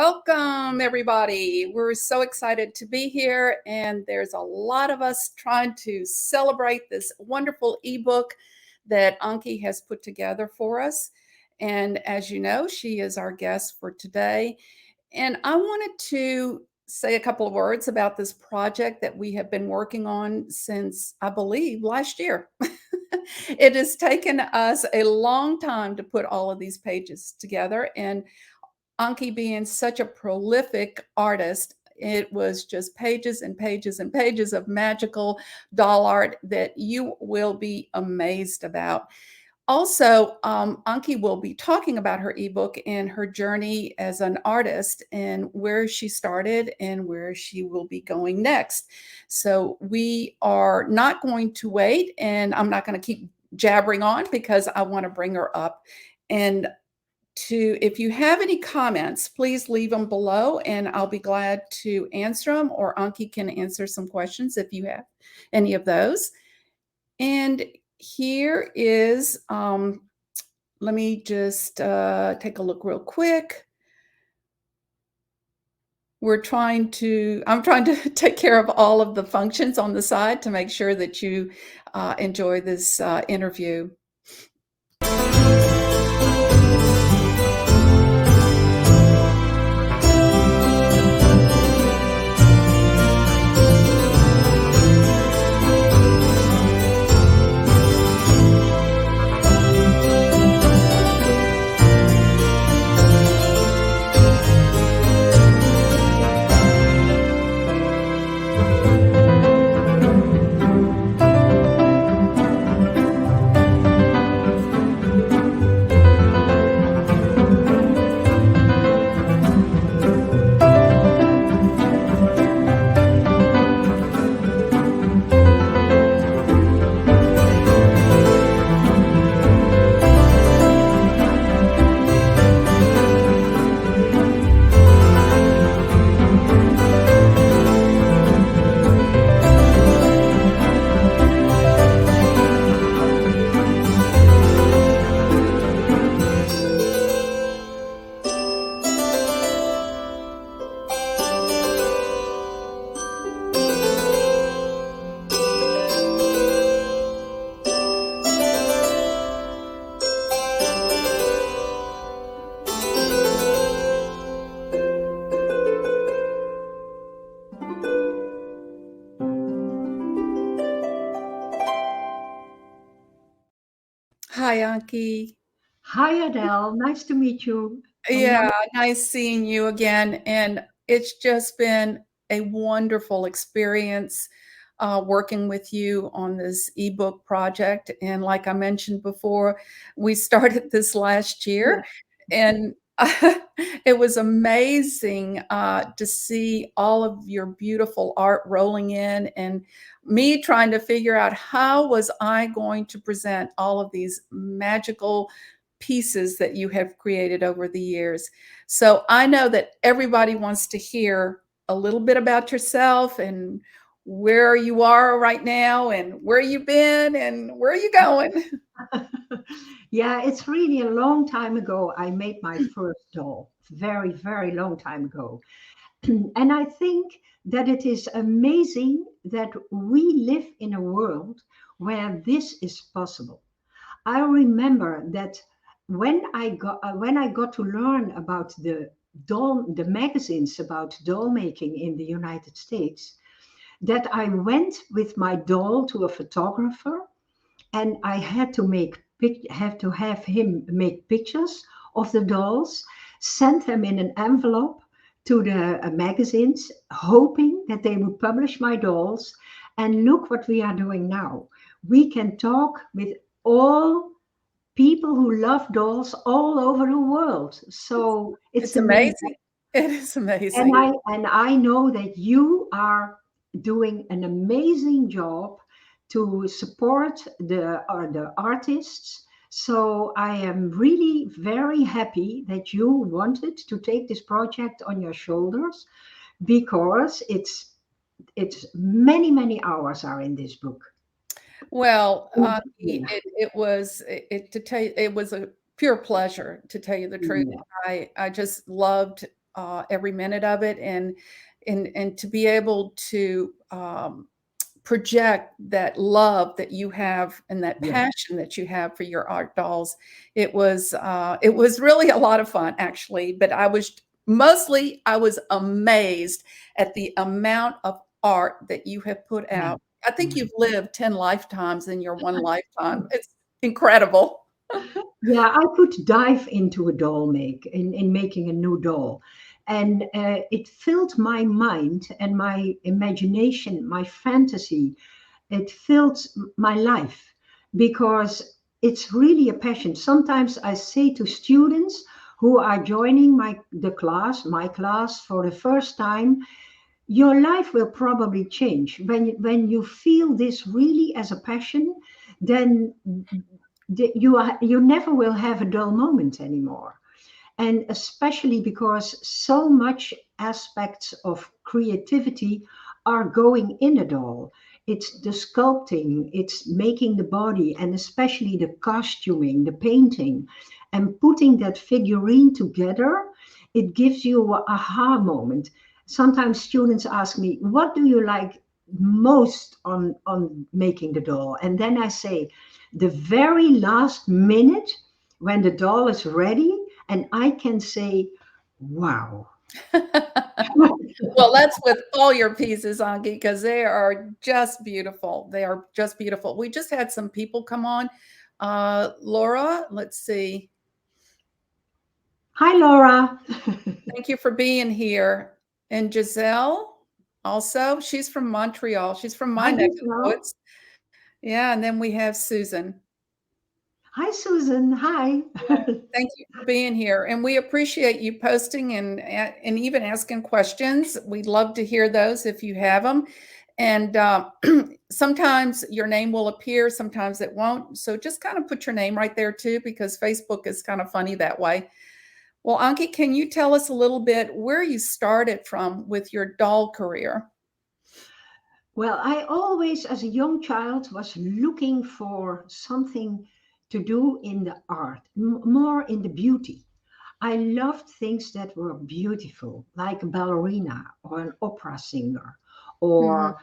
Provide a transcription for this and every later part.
Welcome, everybody. We're so excited to be here, and there's a lot of us trying to celebrate this wonderful ebook that Ankie has put together for us. And as you know, she is our guest for today. And I wanted to say a couple of words about this project that we have been working on since, I believe, last year. It has taken us a long time to put all of these pages together, and Anki being such a prolific artist, it was just pages and pages and pages of magical doll art that you will be amazed about. Also, Anki will be talking about her ebook and her journey as an artist and where she started and where she will be going next. So we are not going to wait, and I'm not going to keep jabbering on because I want to bring her up. And if you have any comments, please leave them below and I'll be glad to answer them, or Anki can answer some questions if you have any of those. And here is, let me just take a look real quick. I'm trying to take care of all of the functions on the side to make sure that you enjoy this interview. Hi, Anki. Hi, Adele. Nice to meet you. Yeah, nice seeing you again. And it's just been a wonderful experience working with you on this ebook project. And like I mentioned before, we started this last year, and it was amazing to see all of your beautiful art rolling in, and me trying to figure out how was I going to present all of these magical pieces that you have created over the years. So I know that everybody wants to hear a little bit about yourself and where you are right now and where you've been and where you going. Yeah, it's really a long time ago I made my first doll. Very, very long time ago. And I think that it is amazing that we live in a world where this is possible. I remember that when I got to learn about the magazines about doll making in the United States, that I went with my doll to a photographer, and I had to have him make pictures of the dolls, send them in an envelope to the magazines, hoping that they would publish my dolls. And look what we are doing now. We can talk with all people who love dolls all over the world. So it's It's amazing. amazing. It is And amazing. I know that you are doing an amazing job to support the artists. So I am really very happy that you wanted to take this project on your shoulders, because it's many hours are in this book. Well, Yeah. to tell you, it was a pure pleasure, to tell you the truth. Yeah. I just loved every minute of it, and to be able to project that love that you have and that Yes. passion that you have for your art dolls. It was really a lot of fun, actually, but I was amazed at the amount of art that you have put Yeah. out. I think Yeah. you've lived 10 lifetimes in your one lifetime. It's incredible. Yeah, I could dive into a doll in making a new doll. And it filled my mind and my imagination, my fantasy. It filled my life because it's really a passion. Sometimes I say to students who are joining my class for the first time, your life will probably change when you feel this really as a passion. Then you never will have a dull moment anymore, and especially because so much aspects of creativity are going in it all. It's the sculpting, it's making the body, and especially the costuming, the painting, and putting that figurine together. It gives you a aha moment. Sometimes students ask me, what do you like most on making the doll? And then I say, the very last minute when the doll is ready and I can say, wow. Well, that's with all your pieces, Anki, because they are just beautiful. They are just beautiful. We just had some people come on. Laura, let's see. Hi, Laura. Thank you for being here. And Giselle, also, she's from Montreal. She's from my Hi, neck of the Giselle. woods. Yeah, and then we have Susan. Hi, Susan. Hi. Thank you for being here, and we appreciate you posting and even asking questions. We'd love to hear those if you have them. And sometimes your name will appear, sometimes it won't. So just kind of put your name right there too, because Facebook is kind of funny that way. Well, Anki, can you tell us a little bit where you started from with your doll career? Well, I always, as a young child, was looking for something to do in the art, more in the beauty. I loved things that were beautiful, like a ballerina or an opera singer, Mhm. or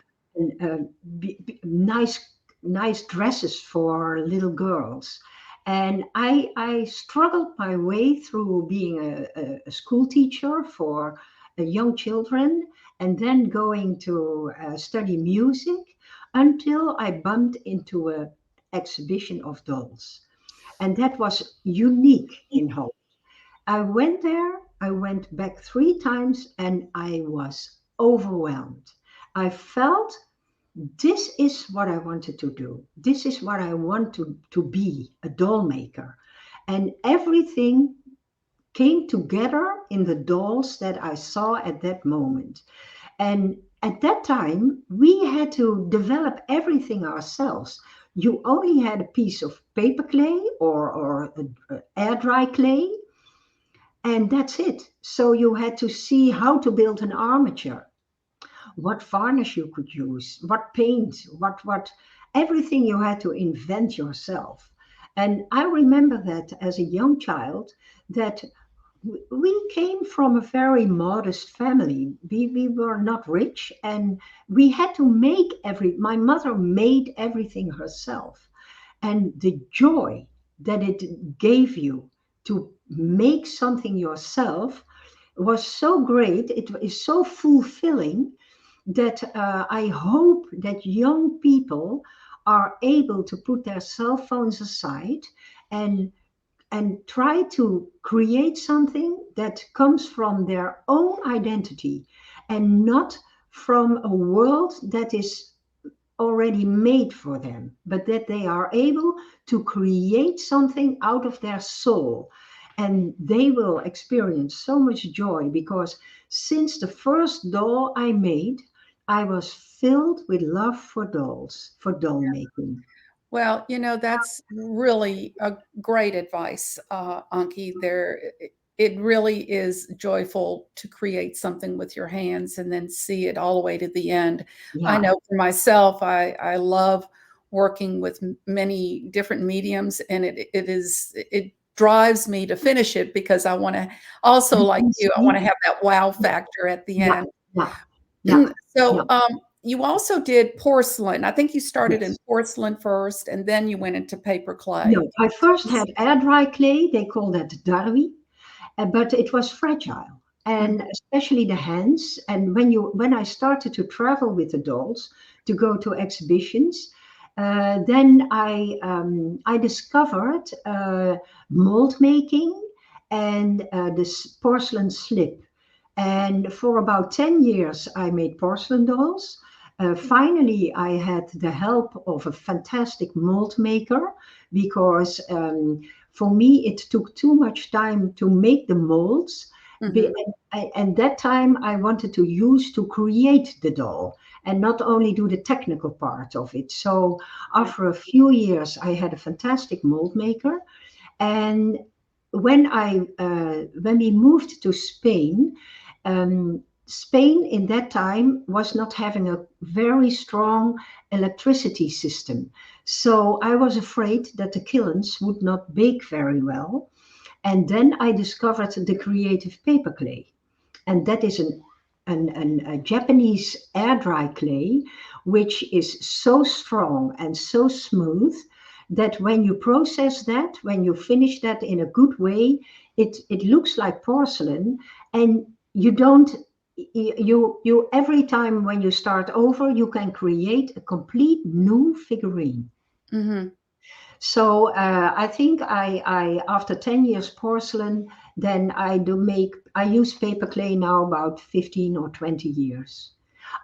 nice dresses for little girls. And I struggled my way through being a school teacher for young children, and then going to study music until I bumped into an exhibition of dolls. And that was unique in Holland. I went there, I went back 3 times, and I was overwhelmed. I felt this is what I wanted to do. This is what I want to be, a doll maker. And everything came together in the dolls that I saw at that moment. And at that time, we had to develop everything ourselves. You only had a piece of paper clay or air dry clay, and that's it. So you had to see how to build an armature, what varnish you could use, what paint, what everything you had to invent yourself. And I remember that as a young child, that we came from a very modest family. We were not rich, and we had to make my mother made everything herself. And the joy that it gave you to make something yourself was so great. It is so fulfilling that I hope that young people are able to put their cell phones aside and try to create something that comes from their own identity and not from a world that is already made for them, but that they are able to create something out of their soul. And they will experience so much joy because since the first doll I made, I was filled with love for dolls, for doll making. Well, that's really a great advice, Anki. It really is joyful to create something with your hands and then see it all the way to the end. I Yeah, know for myself, I love working with many different mediums, and it drives me to finish it because I want to also, like Yes, you, I want to yes, have that wow factor at the yeah, end. yeah, yeah, yeah. So, you also did porcelain. I think you started in Yes. porcelain first, and then you went into paper clay. No, I first had air dry clay. They call that darwi, but it was fragile, and Mhm, especially the hands. And when I started to travel with the dolls to go to exhibitions, then I discovered mold making and this porcelain slip. And for about 10 years, I made porcelain dolls. Finally, I had the help of a fantastic mold maker because for me, it took too much time to make the molds. mhm, And that time, I wanted to use to create the doll and not only do the technical part of it. So right. after a few years, I had a fantastic mold maker. And when we moved to Spain, Spain in that time was not having a very strong electricity system. So I was afraid that the kilns would not bake very well. And then I discovered the creative paper clay. And that is a Japanese air dry clay, which is so strong and so smooth that when you process that, when you finish that in a good way, it looks like porcelain, and you don't you every time when you start over, you can create a complete new figurine. Mhm. So I think I after 10 years porcelain, then I use paper clay now about 15 or 20 years.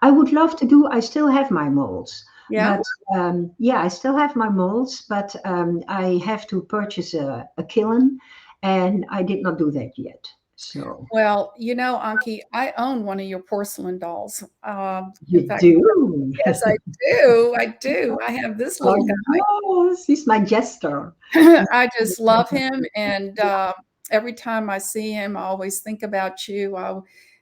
I would love to do, I still have my molds, Yeah. but yeah, I still have my molds, but I have to purchase a kiln, and I did not do that yet. So Well, Anki, I own one of your porcelain dolls. In you fact, do. yes, I do. I do. I have this little Oh, guy. yes, he's my jester. I just love him, and every time I see him, I always think about you.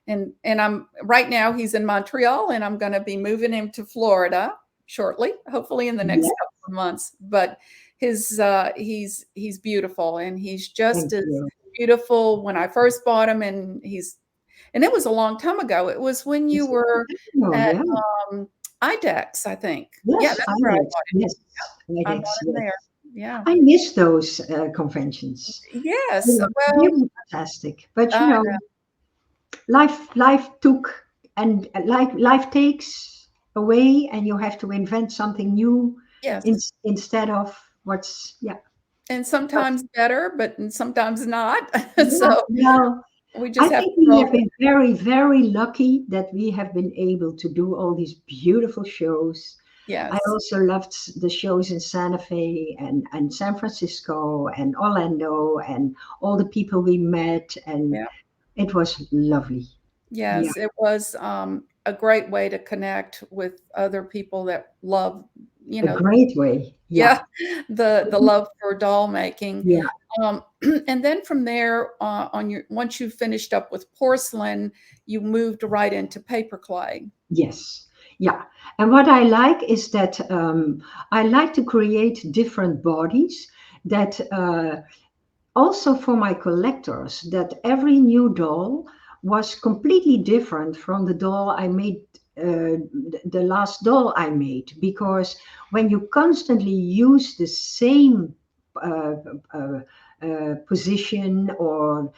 And I'm right now he's in Montreal, and I'm going to be moving him to Florida shortly, hopefully in the next Yeah, couple of months. But he's beautiful, and he's thank just as you. beautiful when I first bought him, and it was a long time ago. It was when you It's a long were time ago, at yeah. IDEX, I think. Yeah, Yes, that's where I IDEX. bought him. Yes, I bought IDEX. him Yes. there. Yeah. I miss those conventions. They Yes, were well, really fantastic. But I life took, and life takes away, and you have to invent something new yes, instead of what's, yeah. and But sometimes better, but sometimes not. yeah, So well, we I just have to think we roll have with been very, very lucky that we have been able to do all these beautiful shows. it. I Yes. also loved the shows in Santa Fe and San Francisco and Orlando and all the people we met, and Yeah. it was lovely. Yeah, Yes, it was a great way to connect with other people that love, you a know, great way. Yeah, yeah, the love for doll making. yeah, Um, and then from there, on your once you finished up with porcelain, you moved right into paper clay. yes, yeah. And what I like is that I like to create different bodies that also for my collectors, that every new doll was completely different from the doll I made, the last doll I made, because when you constantly use the same uh, uh, position or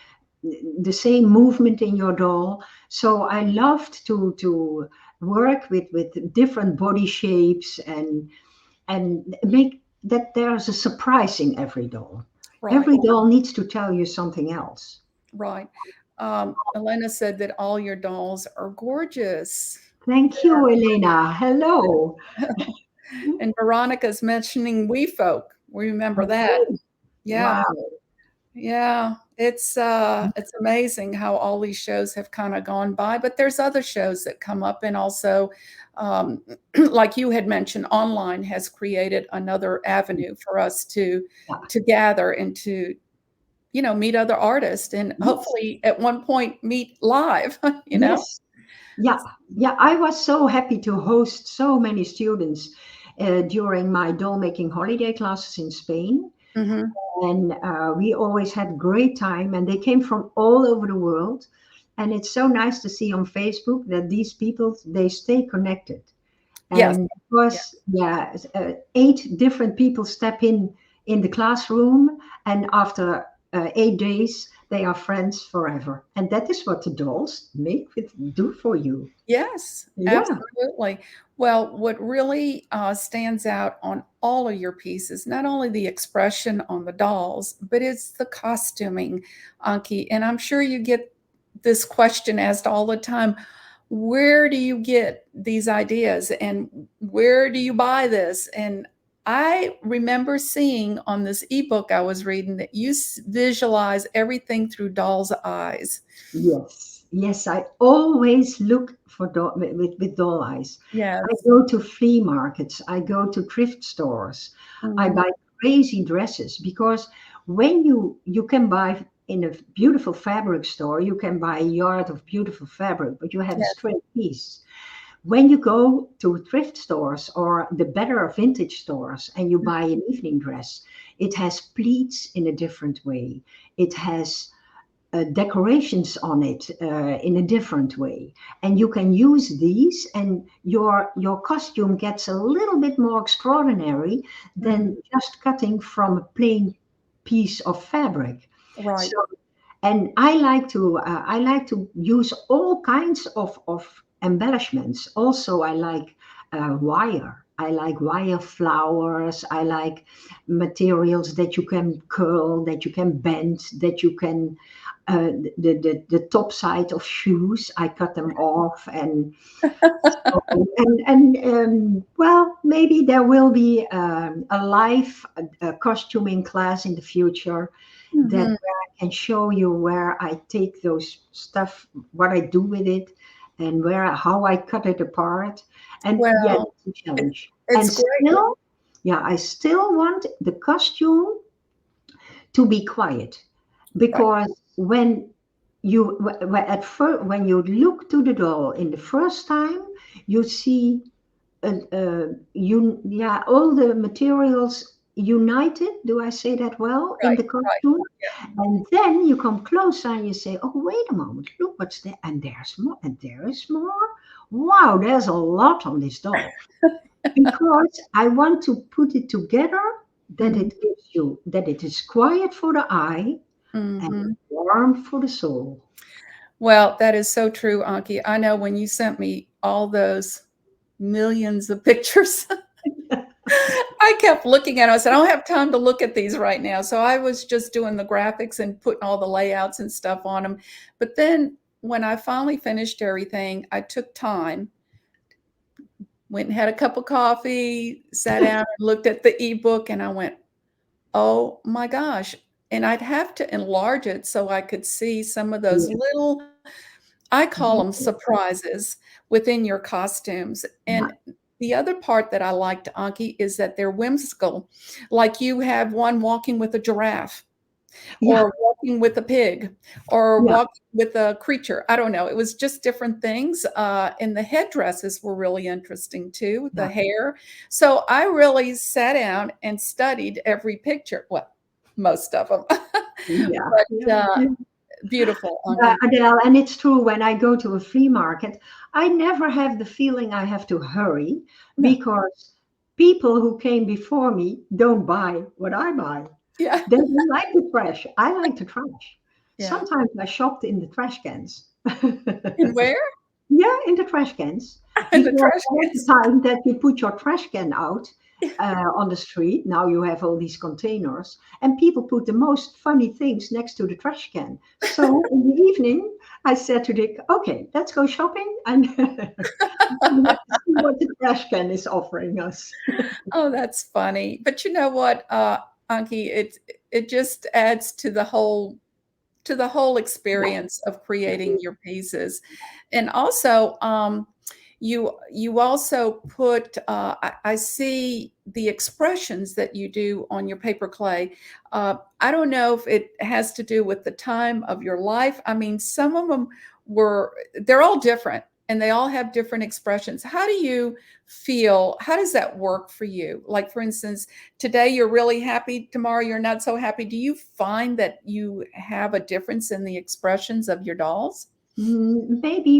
the same movement in your doll, so I loved to work with different body shapes and make that there's a surprise in every doll. Right. Every doll needs to tell you something else. Right. Elena said that all your dolls are gorgeous. Thank you, Elena. Hello. And Veronica's mentioning We Folk. We remember that. Okay. Yeah. Wow. Yeah. It's amazing how all these shows have kind of gone by, but there's other shows that come up, and also um, like you had mentioned, online has created another avenue for us Yeah. to gather and to meet other artists, and Yes. hopefully at one point meet live, Yes. Yeah. Yeah. I was so happy to host so many students during my doll making holiday classes in Spain. Hmm. and we always had great time. And they came from all over the world, and it's so nice to see on Facebook that these people, they stay connected. Yes. And Yeah. because, yeah, 8 different people step in the classroom, and after 8 days, they are friends forever. And that is what the dolls make it do for you. Yes, Yeah. absolutely. Well, what really stands out on all of your pieces, not only the expression on the dolls, but it's the costuming, Anki. And I'm sure you get this question asked all the time. Where do you get these ideas and where do you buy this? And I remember seeing on this ebook I was reading that you visualize everything through dolls' eyes. Yes, yes, I always look for with doll eyes. I Yes. go to flea markets, I go to thrift stores, I Mhm. buy crazy dresses because when you can buy in a beautiful fabric store, you can buy a yard of beautiful fabric, but you have a Yes. straight piece. When you go to thrift stores or the better vintage stores and you buy an evening dress, it has pleats in a different way. It has decorations on it in a different way, and you can use these, and your costume gets a little bit more extraordinary Mhm. than just cutting from a plain piece of fabric. Right. So, and I like to use all kinds of embellishments. Also, I like wire. I like wire flowers. I like materials that you can curl, that you can bend, that you can the top side of shoes. I cut them off, and so, well, maybe there will be a live costuming class in the future that Mhm. where I can show you where I take those stuff, what I do with it, and how I cut it apart. And yeah, Well, it's a it challenge. it's And great. still, yeah, I still want the costume to be quiet, Right. because when when you look to the doll in the first time, you see yeah, all the materials united. Do I say that well in Right. the Right. costume? Yeah. And then you come closer and you say, "Oh, wait a moment! Look what's there, and there's more, and there is more. Wow, there's a lot on this doll." Because I want to put it together that Mhm. it gives you that it is quiet for the eye and Mhm. warm for the soul. Well, that is so true, Anki. I know when you sent me all those millions of pictures, I kept looking at it. I said, "I don't have time to look at these right now." So I was just doing the graphics and putting all the layouts and stuff on them. But then when I finally finished everything, I took time, went and had a cup of coffee, sat down and looked at the ebook, and I went, oh my gosh. And I'd have to enlarge it so I could see some of those Yeah, little, I call them detail. surprises within your costumes. Yeah, And the other part that I liked, Anki, is that they're whimsical. Like you have one walking with a giraffe yeah, or walking with a pig or yeah, walking with a creature. I don't know. It was just different things. And the headdresses were really interesting too, the yeah, hair. So I really sat down and studied every picture. Well, most of them. yeah, But yeah, yeah. beautiful, Yeah, Anki. Adele, and it's true, when I go to a flea market, I never have the feeling I have to hurry, No. because people who came before me don't buy what I buy. Yeah. They don't like the trash. I like the trash. Yeah. Sometimes I shopped in the trash cans. And where? Yeah, in the trash cans. In the Because trash all the cans. time that you put your trash can out on the street, now you have all these containers, and people put the most funny things next to the trash can. So in the evening, I said to Dick, "Okay, let's go shopping, and we have to see what the trash can is offering us." Oh, that's funny. But you know what, Anki, it just adds to the whole Yeah, experience of yeah, creating your pieces. And also, you also put I see the expressions that you do on your paper clay. I don't know if it has to do with the time of your life. I mean, some of them they're all different. and they all have different expressions. How do you feel? How does that work for you? Like, for instance, today you're really happy, tomorrow you're not so happy. Do you find that you have a difference in the expressions of your dolls? Maybe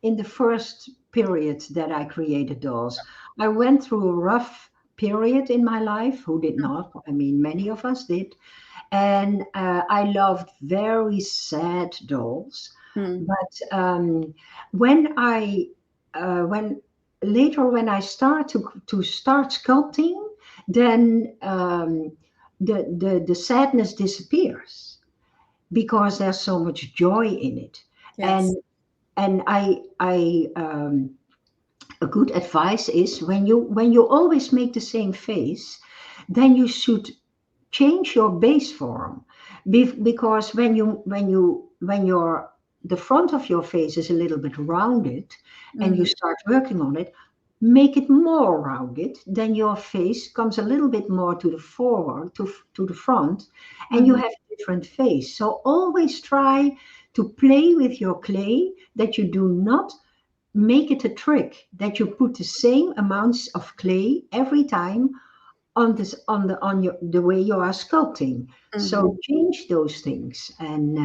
in the first period that I created dolls, I went through a rough period in my life. Who did not? I mean, many of us did. And I loved very sad dolls. Mm, But when I when later when I start to start sculpting, then the sadness disappears because there's so much joy in it. yes. And I a good advice is when you always make the same face, then you should change your base form. Because when your the front of your face is a little bit rounded and you Mhm, start working on it, make it more rounded, then your face comes a little bit more to the forward, to the front, and you mhm, have a different face. So always try to play with your clay, that you do not make it a trick, that you put the same amounts of clay every time on this on your the way you are sculpting. mhm. So change those things, and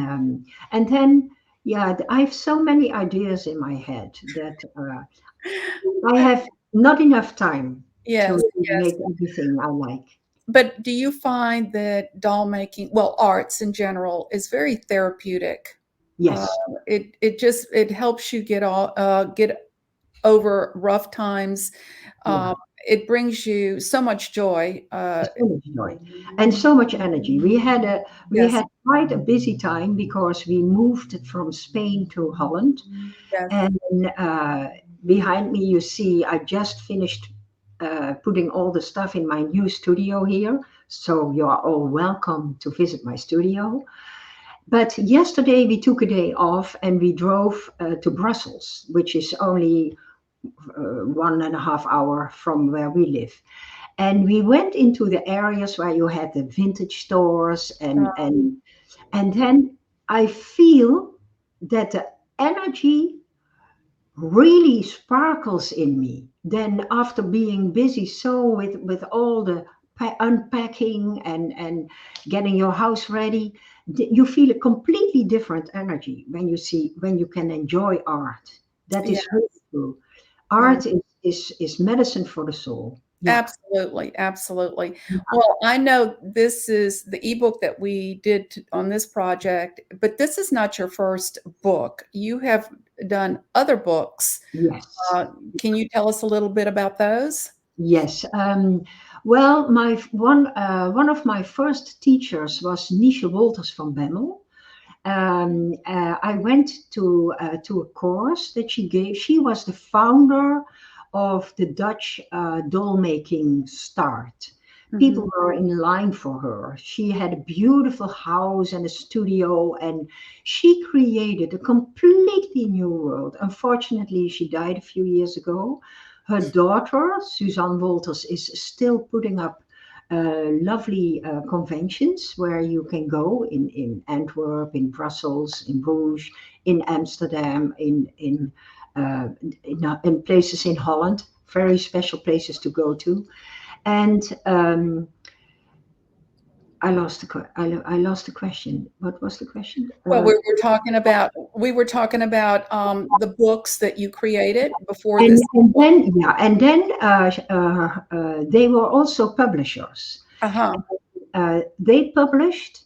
then yeah, I have so many ideas in my head that I have not enough time Yes, to yes. make everything I like. But do you find that doll making, well, arts in general, is very therapeutic? Uh, Yes, it helps you get over rough times. yeah, Uh, it brings you so much joy. so much joy and so much energy. We Yes, had quite a busy time because we moved from Spain to Holland. yes. And behind me, you see, I just finished putting all the stuff in my new studio here. So you are all welcome to visit my studio. But yesterday we took a day off and we drove to Brussels, which is only 1.5 hours from where we live. And we went into the areas where you had the vintage stores, and then I feel that the energy really sparkles in me. Then after being busy so with all the unpacking and getting your house ready, you feel a completely different energy when you can enjoy art. That Yeah, is really true. yeah. Art is medicine for the soul. Yeah. Absolutely, absolutely. Well, I know this is the ebook that we did on this project, but this is not your first book. You have done other books. Yes. Uh, can you tell us a little bit about those? Yes. Well, one of my first teachers was Niche Wolters van Bemmel. I went to a course that she gave. She was the founder of the Dutch doll making start. Mhm. People were in line for her. She had a beautiful house and a studio, and she created a completely new world. Unfortunately, she died a few years ago. Her daughter, Suzanne Wolters, is still putting up lovely conventions where you can go in Antwerp, in Brussels, in Bruges, in Amsterdam, in places in Holland, very special places to go to. And I lost the question. What was the question? Well, we were talking about the books that you created before this. And then yeah, and then they were also publishers. Uh-huh. They published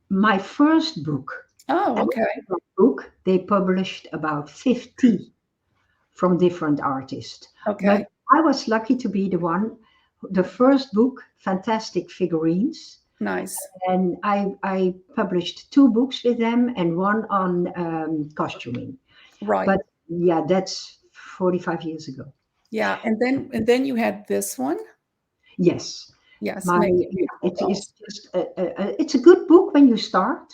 my first book. Oh, And okay. in that book, they published about 50 from different artists. But Okay. I was lucky to be the first book, Fantastic Figurines. Nice. And I published two books with them and one on costuming. Right. But yeah, that's 45 years ago. Yeah. And then you had this one. Yes. Yes, My making yeah, beautiful it is dolls. just it's a good book when you start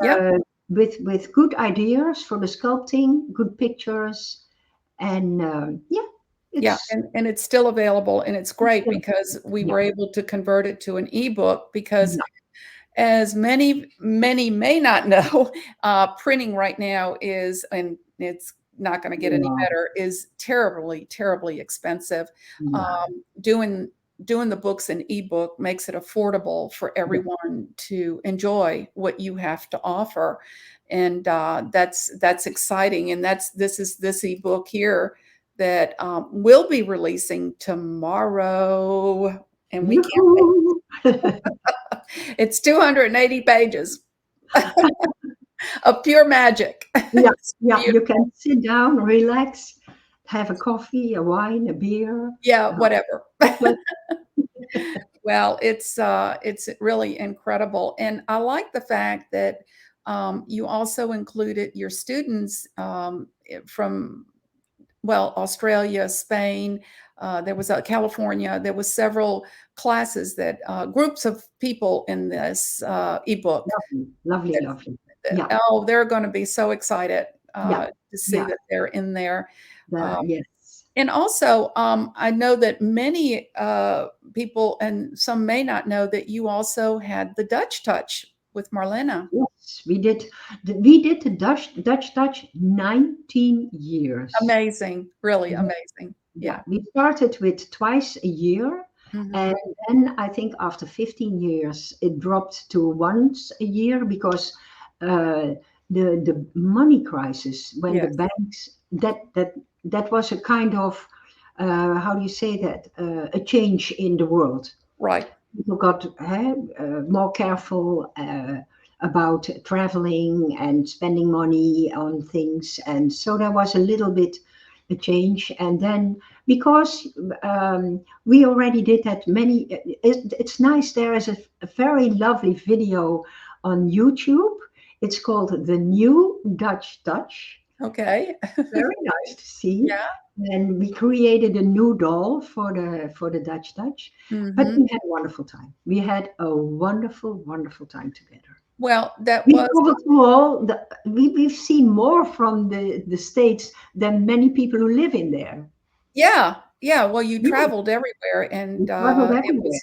Yep. uh, with good ideas for the sculpting, good pictures, and yeah, Yeah, it's and it's still available, and it's great still because we yeah, were able to convert it to an ebook because yeah, as many may not know, printing right now is, and it's not going to get any Yeah, better, is terribly, terribly expensive. yeah, Doing the books in ebook makes it affordable for yeah. everyone to enjoy what you have to offer, and that's exciting. And this is this ebook here that we'll be releasing tomorrow, and we can't wait. Yoo-hoo! It's 280 pages of pure magic. Yeah, It's yeah. You beautiful. can sit down, relax, have a coffee, a wine, a beer, Yeah, uh, whatever. chocolate. Well, it's really incredible, and I like the fact that you also included your students from, well, Australia, Spain. There was California. There was several classes that groups of people in this ebook. Lovely, lovely, That, lovely. Yeah, oh, they're going to be so excited yeah, to see yeah. that they're in there. Yes. And also, I know that many people, and some may not know, that you also had the Dutch touch with Marlena. Yes, we did. We did the Dutch touch 19 years. Amazing, really Yeah, amazing. yeah. Yeah. We started with twice a year, Hmm. and then I think after 15 years, it dropped to once a year because uh, the money crisis when the Yes, banks that was a kind of how do you say that a change in the world. right. People got more careful about traveling and spending money on things, and so there was a little bit a change. And then because we already did that many, it's nice. There is a very lovely video on YouTube. It's called The New Dutch Touch. Okay. Very nice to see. Yeah. And we created a new doll for the Dutch Touch. But Hmm. we had a wonderful time. We had a wonderful, wonderful time together. Well, that We was, traveled through all the we've seen more from the States than many people who live in there. yeah, yeah. Well, you Yeah, traveled everywhere, we and traveled everywhere.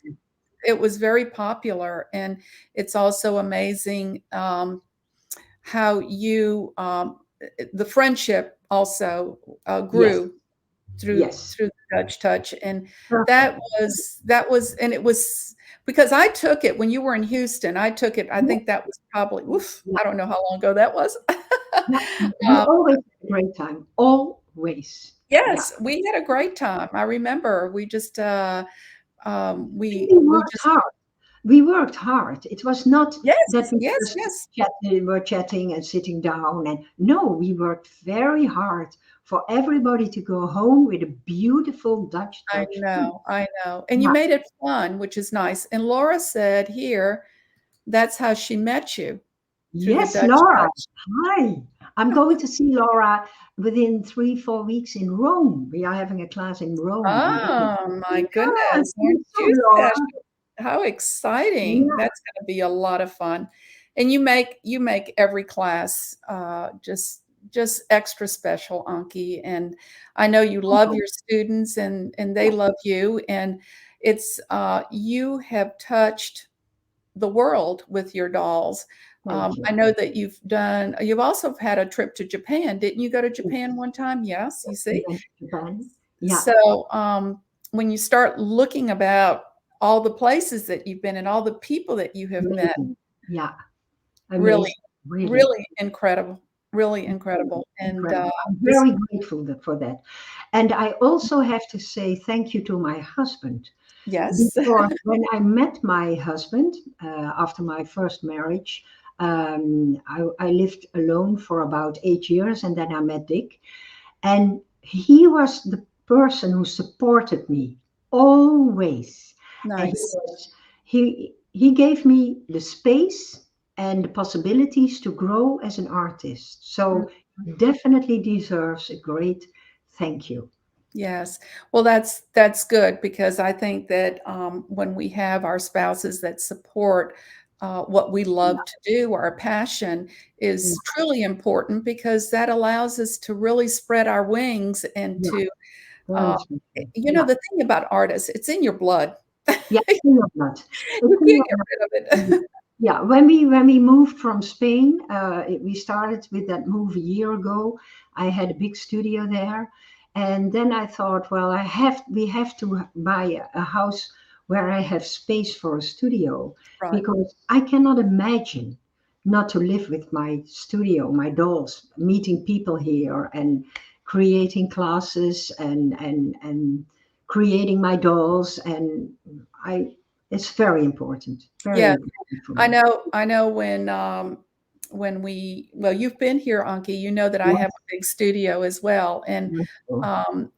it was very popular, and it's also amazing how you the friendship also Yes, grew yes. through the Dutch touch, and Perfect. and it was because I took it when you were in Houston. I took it. I Yeah, think that was probably, oof, yeah, I don't know how long ago that was. yeah. We uh, always had a great time. Always. Yeah. yes, we had a great time. I remember we just And we we worked just hard. We worked hard. It was not that yes, we yes, just yes. were chatting and sitting down. And no, we worked very hard for everybody to go home with a beautiful Dutch I touch food. know, I know. And you Yeah. made it fun, which is nice. And Laura said here that's how she met you, through the Yes, Dutch Laura. touch. Hi. I'm going to see Laura within 3, 4 weeks in Rome. We are having a class in Rome. Oh my Yeah, goodness. see you Aren't you soon, Laura. special? How exciting. Yeah. That's gonna be a lot of fun. And you make every class just extra special, Anki. And I know you love Oh, your students, and they yeah. love you. And it's you have touched the world with your dolls. Thank I you. know that you've also had a trip to Japan. Didn't you go to Yes, Japan one time? Yes, you we see. went to Japan. Yeah. So when you start looking about all the places that you've been and all the people that you have met, Amazing. Yeah. really, Amazing. Really. really incredible, really incredible. And Incredible. I'm this, very grateful for that. And I also have to say thank you to my husband yes, because when I met my husband after my first marriage, I lived alone for about 8 years and then I met Dick. And he was the person who supported me always. And nice. he gave me the space and the possibilities to grow as an artist. So he definitely deserves a great thank you. Yes. Well, that's good because I think that when we have our spouses that support what we love to do, our passion Yeah, is truly important because that allows us to really spread our wings and yeah, to, uh, very special. you know, Yeah, the thing about artists, it's in your blood. yeah, it's in your blood. It's You in can't your get rid of blood. it. Yeah, when we moved from Spain, we started with that move a year ago. I had a big studio there, and then I thought, well, we have to buy a house where I have space for a studio Right. because I cannot imagine not to live with my studio, my dolls, meeting people here and creating classes and creating my dolls, and I it's very important, very Yeah. important for me. I know when well, you've been here, Anki, you know that I have a big studio as well. And Wonderful. um,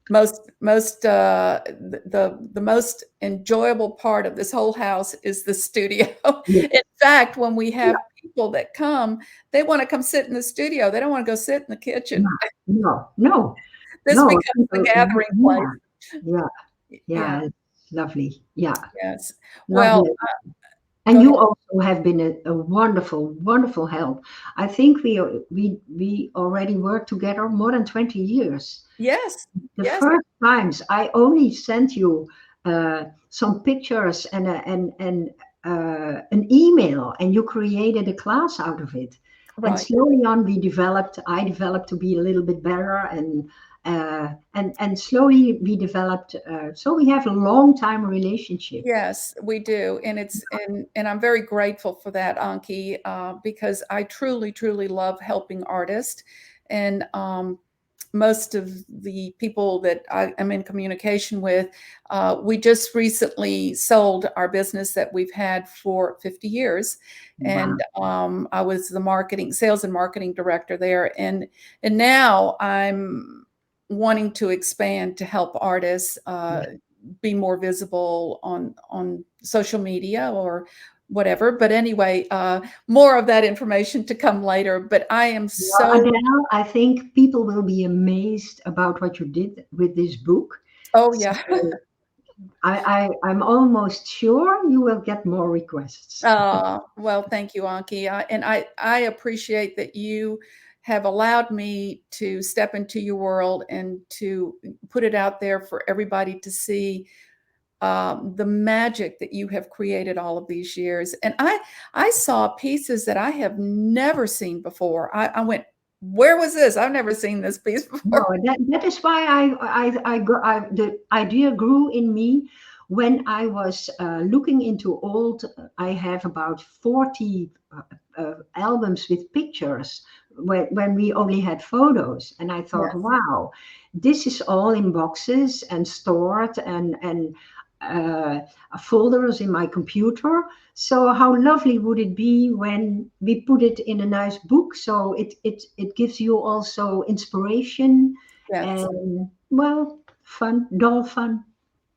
the most enjoyable part of this whole house is the studio. Yeah, In fact, when we yeah, have people that come, they want to come sit in the studio. They don't want to go sit in the kitchen. yeah. No, no, This no. becomes the People, gathering yeah, place. yeah, yeah. Yeah. It's lovely. Yeah, Yes. Well, lovely. go And ahead. you also have been a wonderful, wonderful help. I think we already worked together more than 20 years. Yes. The Yes. first times I only sent you some pictures and an email, and you created a class out of it. And Right. slowly on, I developed to be a little bit better, and slowly we developed. So we have a long time relationship. Yes, we do, and I'm very grateful for that, Anki, because I truly, truly love helping artists, and most of the people that I am in communication with, we just recently sold our business that we've had for 50 years, Wow. and I was the sales and marketing director there, and now I'm wanting to expand to help artists. Be more visible on social media or whatever. But anyway, more of that information to come later. But I am Well, so Adele, I think people will be amazed about what you did with this book. oh So yeah. I'm almost sure you will get more requests. Well, thank you, Anki. And I appreciate that you have allowed me to step into your world and to put it out there for everybody to see the magic that you have created all of these years. And I saw pieces that I have never seen before. I went, where was this? I've never seen this piece No, before. that is why the idea grew in me when I was looking into old. I have about 40 albums with pictures when we only had photos, and I thought, Yes, wow, this is all in boxes and stored and uh, folders in my computer. So how lovely would it be when we put it in a nice book? So it gives you also inspiration yes. and, well, fun, dull fun.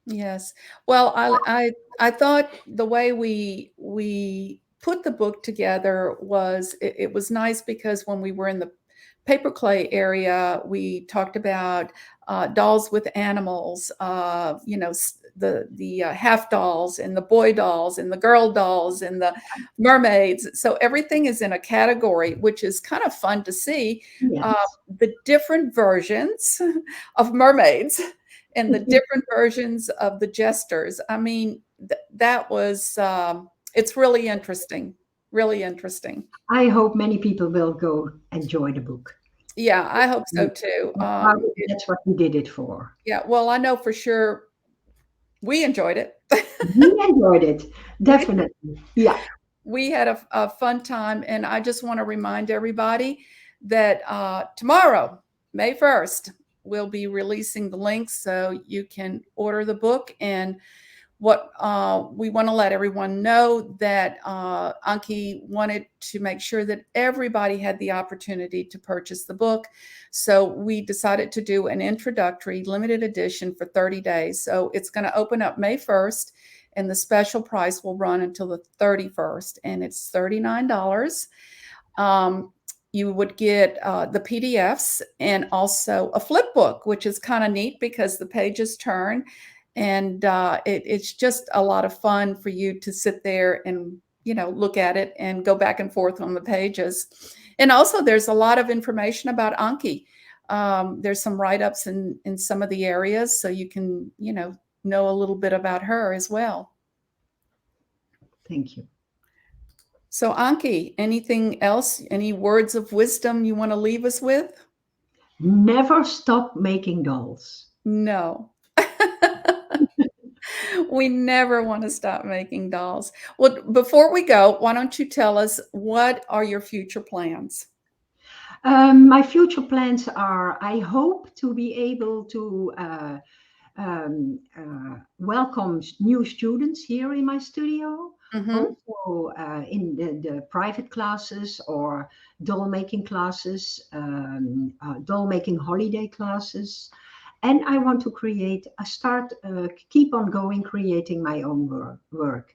Yes. Well, I thought the way we put the book together was it was nice because when we were in the paper clay area, we talked about dolls with animals, the half dolls and the boy dolls and the girl dolls and the mermaids. So everything is in a category, which is kind of fun to see uh, Yes. the different versions of mermaids and the different versions of the jesters. I mean, that was it's really interesting, really interesting. I hope many people will go enjoy the book. Yeah, I hope so too. That's what we did it for. Yeah, well, I know for sure we enjoyed it. We enjoyed it, we definitely. Yeah. we had a fun time, and I just want to remind everybody that tomorrow, May 1st, we'll be releasing the links so you can order the book. And what we want to let everyone know that Anki wanted to make sure that everybody had the opportunity to purchase the book. So we decided to do an introductory limited edition for 30 days. So it's going to open up May 1st, and the special price will run until the 31st, and it's $39. You would get the PDFs and also a flip book, which is kind of neat because the pages turn, and it's just a lot of fun for you to sit there and look at it and go back and forth on the pages. And also, there's a lot of information about Anki. There's some write-ups in some of the areas, so you can know a little bit about her as well. Thank you. So, Anki, anything else? Any words of wisdom you want to leave us with? Never stop making dolls. No. We never want to stop making dolls. Well, before we go, why don't you tell us what are your future plans? My future plans are, I hope to be able to welcome new students here in my studio, Hmm. also in the private classes or doll making classes, doll making holiday classes. And I want to keep on going, creating my own work.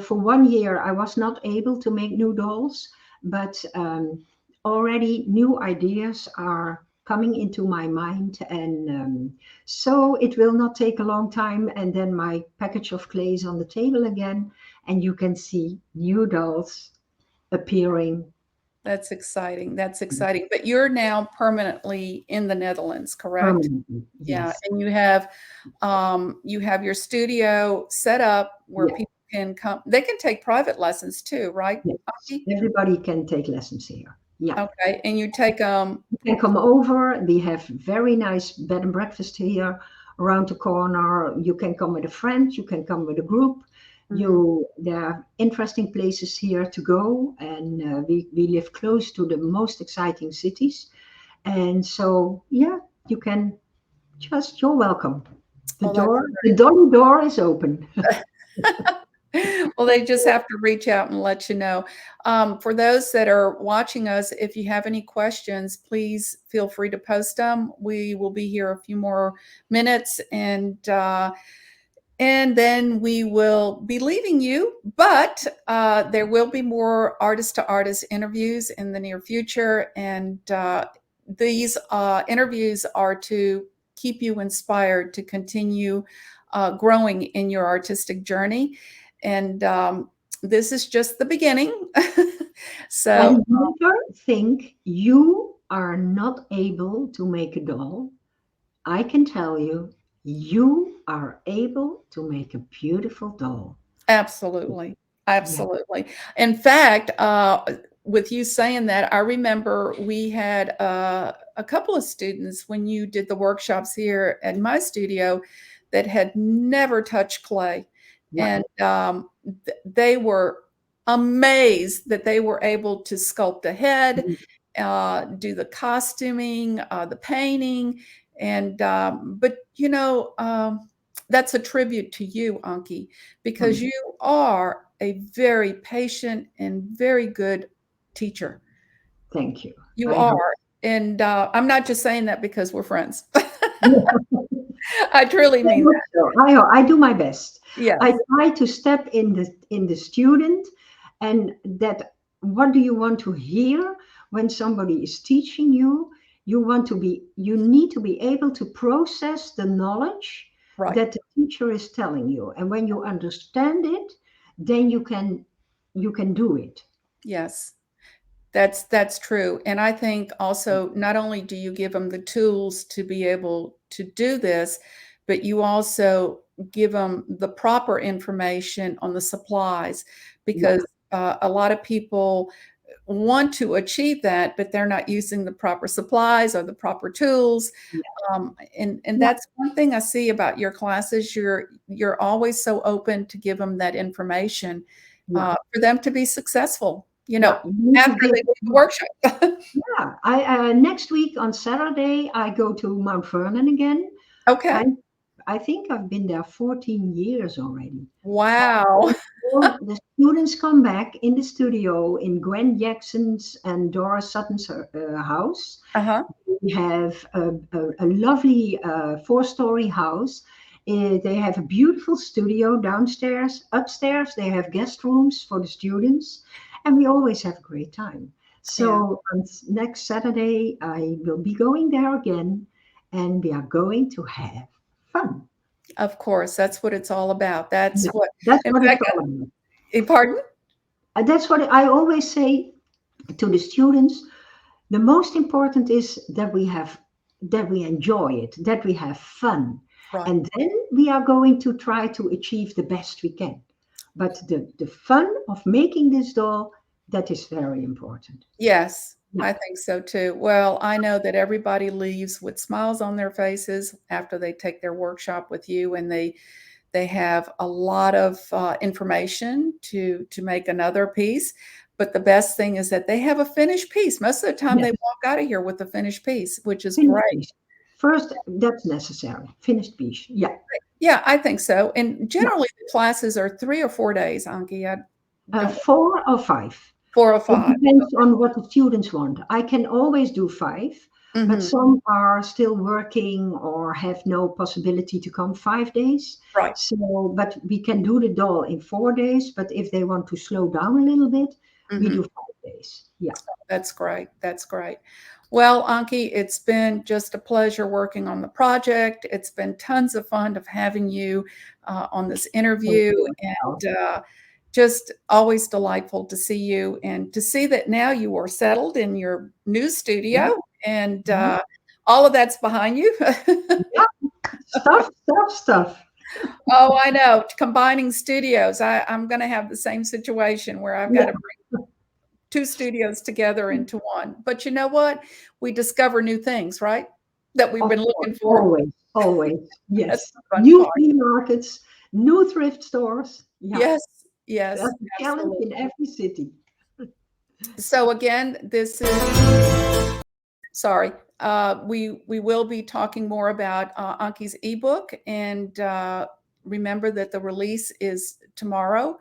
For 1 year, I was not able to make new dolls, but already new ideas are coming into my mind. And so it will not take a long time. And then my package of clay is on the table again, and you can see new dolls appearing. That's exciting. That's exciting. But you're now permanently in the Netherlands, correct? Permanently. Yeah, Yes. and you have your studio set up where Yeah. people can come. They can take private lessons too, right, Yes. Aki? Everybody can take lessons here. Yeah. Okay, and you take You can come over. We have very nice bed and breakfast here around the corner. You can come with a friend. You can come with a group. mhm. There are interesting places here to go, and we live close to the most exciting cities. And so, yeah, you can you're welcome. Oh, that's The dolly door is open. well, they just have to reach out and let you know. For those that are watching us, if you have any questions, please feel free to post them. We will be here a few more minutes, and then we will be leaving you. But there will be more artist to artist interviews in the near future, and these interviews are to keep you inspired to continue growing in your artistic journey. And this is just the beginning. So, And never think you are not able to make a doll. I can tell you, you are able to make a beautiful doll. absolutely. Yeah. Absolutely. In fact, with you saying that, I remember we had a couple of students when you did the workshops here at my studio that had never touched clay. Yeah. And they were amazed that they were able to sculpt a head, Mhm. do the costuming, the painting. And, but that's a tribute to you, Anki, because Mm. you are a very patient and very good teacher. Thank you. You I hope. are. And I'm not just saying that because we're friends. I truly I mean hope that. so. I do my best. I Yes, try to step in the student, and that what do you want to hear when somebody is teaching you? You need to be able to process the knowledge right. that the teacher is telling you. And when you understand it, then you can do it. Yes. That's true. And I think also not only do you give them the tools to be able to do this, but you also give them the proper information on the supplies Yeah. because a lot of people want to achieve that, but they're not using the proper supplies or the proper tools. Yeah. And Yeah. that's one thing I see about your classes. You're always so open to give them that information Yeah. for them to be successful. Yeah. You need to After give. they do the workshop. Yeah. I next week on Saturday I go to Mount Vernon again. Okay. I I think I've been there 14 years already. Wow. Well, the students come back in the studio in Gwen Jackson's and Dora Sutton's house. Uh-huh. We have a lovely four-story house. They have a beautiful studio downstairs. Upstairs, they have guest rooms for the students, and we always have a great time. Yeah. So on next Saturday, I will be going there again, and we are going to have fun. Of course. That's what it's all about. Yeah, That's what, that's in what it's fact, all about. pardon? That's what I always say to the students. The most important is that we enjoy it, that we have fun, Right. and then we are going to try to achieve the best we can. But the fun of making this doll That is very important. Yes, Yeah. I think so too. Well, I know that everybody leaves with smiles on their faces after they take their workshop with you, and they have a lot of information to make another piece. But the best thing is that they have a finished piece. Most of the time, Yes. they walk out of here with a finished piece, which is Finished great. piece. First, that's necessary. Finished piece. Yeah. Yeah, I think so. And Yeah. generally, the classes are 3 or 4 days, Anki. I don't 4 or 5. 4 or It 5. depends on what the students want. I can always do 5, but Mhm. some are still working or have no possibility to come 5 days. Right. So, but we can do the doll in 4 days. But if they want to slow down a little bit, we Mhm. do 5 days. Yeah. That's great. That's great. Well, Anki, it's been just a pleasure working on the project. It's been tons of fun of having you on this Thank interview, you as well. and just always delightful to see you and to see that now you are settled in your new Yeah. studio, and Yeah. all of that's behind you. Yeah. Stuff. Oh, I know. Combining studios, I'm going to have the same situation where I've got Yeah. to 2 studios together into one. But you know what? We discover new things, right? That we've Of been course. looking for. Always. Always. That's Yes. the fun New part. flea markets, new thrift stores. Yeah. Yes, That's yes, a challenge absolutely. in every city. So again, this is sorry. We will be talking more about Anki's ebook, and remember that the release is tomorrow,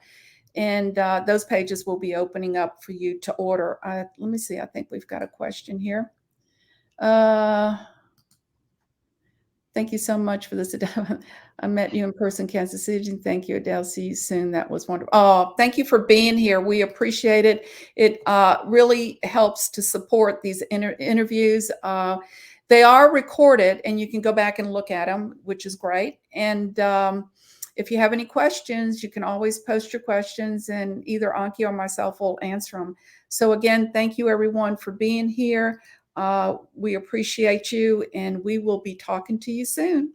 and those pages will be opening up for you to order. Let me see. I think we've got a question here. Uh, Thank you so much for this. I met you in person, Kansas City. Thank you, Adele. See you soon. That was wonderful. Oh, thank you for being here. We appreciate it. It really helps to support these interviews. They are recorded, and you can go back and look at them, which is great. And if you have any questions, you can always post your questions, and either Anki or myself will answer them. So again, thank you, everyone, for being here. We appreciate you, and we will be talking to you soon.